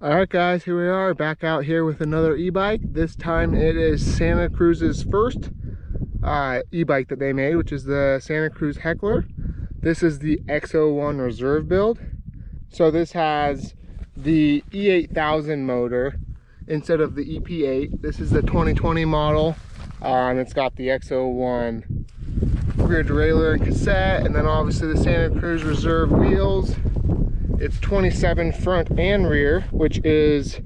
Alright guys, here we are back out here with another e-bike. This time it is Santa Cruz's first e-bike that they made, which is the Santa Cruz Heckler. This is the X01 reserve build. So this has the E8000 motor instead of the EP8. This is the 2020 model. It's got the X01 rear derailleur and cassette, and then obviously the Santa Cruz reserve wheels. It's 27 front and rear, which is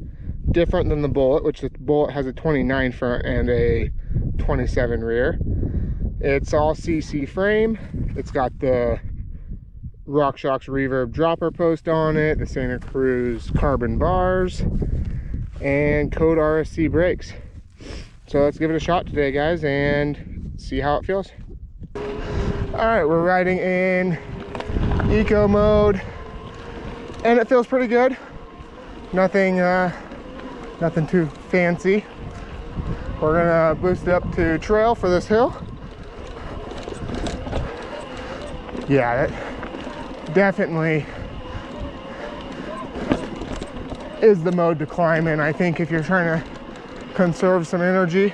different than the Bullit, which the Bullit has a 29 front and a 27 rear. It's all CC frame. It's got the RockShox reverb dropper post on it, the Santa Cruz carbon bars, and Code RSC brakes. So let's give it a shot today, guys, and see how it feels. All right, we're riding in eco mode, and it feels pretty good. Nothing too fancy. We're gonna boost it up to trail for this hill. Yeah, that definitely is the mode to climb in. I think if you're trying to conserve some energy,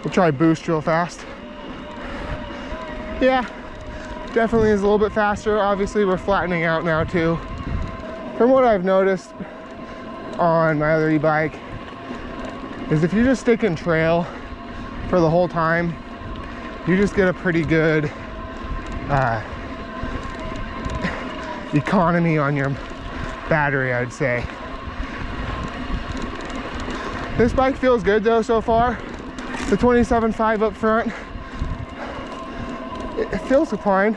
we'll try boost real fast. Yeah, definitely is a little bit faster. Obviously we're flattening out now too. From what I've noticed on my other e-bike is if you just stick in trail for the whole time, you just get a pretty good economy on your battery, I'd say. This bike feels good though so far. The 27.5 up front, it feels fine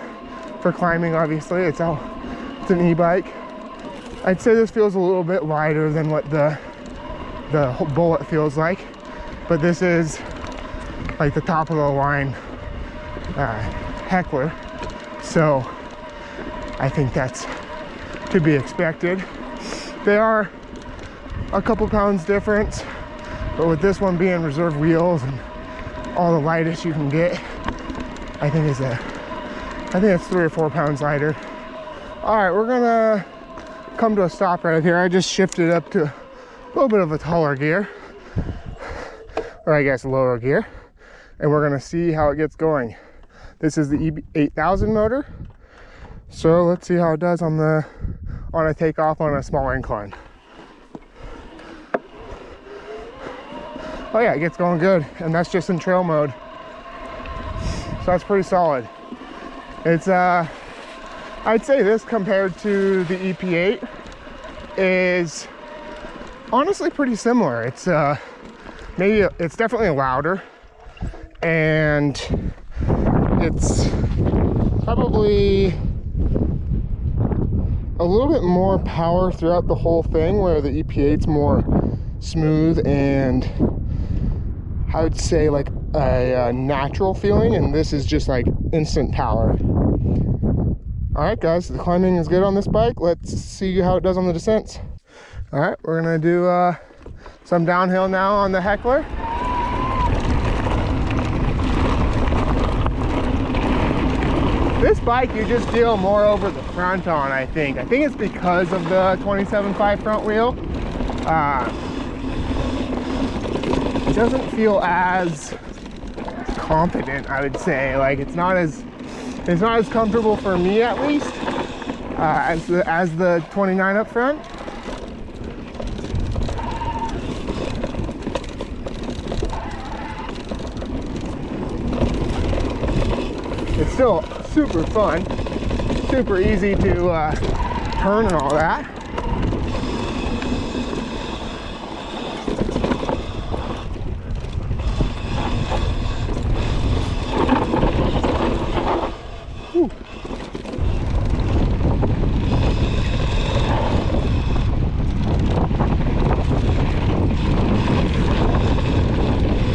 for climbing. Obviously it's an e-bike. I'd say this feels a little bit lighter than what the Bullit feels like, but this is like the top of the line Heckler, so I think that's to be expected. They are a couple pounds difference, but with this one being reserve wheels and all the lightest you can get, I think it's 3 or 4 pounds lighter. All right, we're gonna come to a stop right here. I just shifted up to a little bit of a taller gear, or I guess lower gear, and we're gonna see how it gets going. This is the E8000 motor, so let's see how it does on a takeoff on a small incline. Oh yeah, it gets going good, and that's just in trail mode, so that's pretty solid. It's I'd say this compared to the EP8 is honestly pretty similar. It's definitely louder, and it's probably a little bit more power throughout the whole thing, where the EP8's more smooth and I would say like a natural feeling, and this is just like instant power. All right guys, the climbing is good on this bike. Let's see how it does on the descents. All right, we're gonna do some downhill now on the Heckler. This bike you just feel more over the front on, I think. I think it's because of the 27.5 front wheel. It doesn't feel as confident, I would say. Like it's not as comfortable for me, at least, as the 29 up front. It's still super fun, super easy to turn and all that. Whew.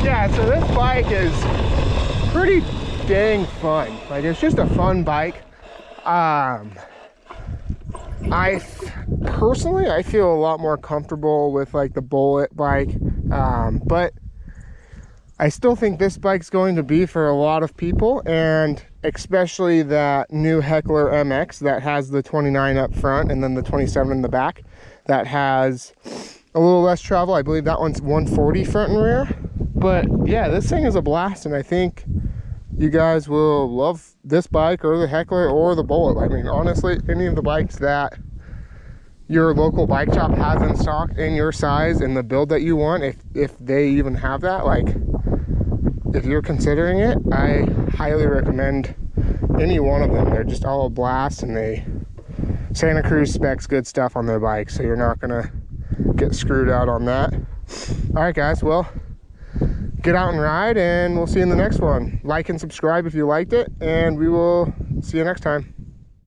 Yeah, so this bike is pretty dang fun. Like, it's just a fun bike. Personally, I feel a lot more comfortable with like the Bullit bike, but I still think this bike's going to be for a lot of people, and especially that new Heckler MX that has the 29 up front and then the 27 in the back that has a little less travel. I believe that one's 140 front and rear. But yeah, this thing is a blast, and I think you guys will love this bike or the Heckler or the Bullit. I mean, honestly, any of the bikes that your local bike shop has in stock in your size and the build that you want, if they even have that, like, if you're considering it, I highly recommend any one of them. They're just all a blast, and Santa Cruz specs good stuff on their bikes, so you're not gonna get screwed out on that. All right, guys, well, get out and ride, and we'll see you in the next one. Like and subscribe if you liked it, and we will see you next time.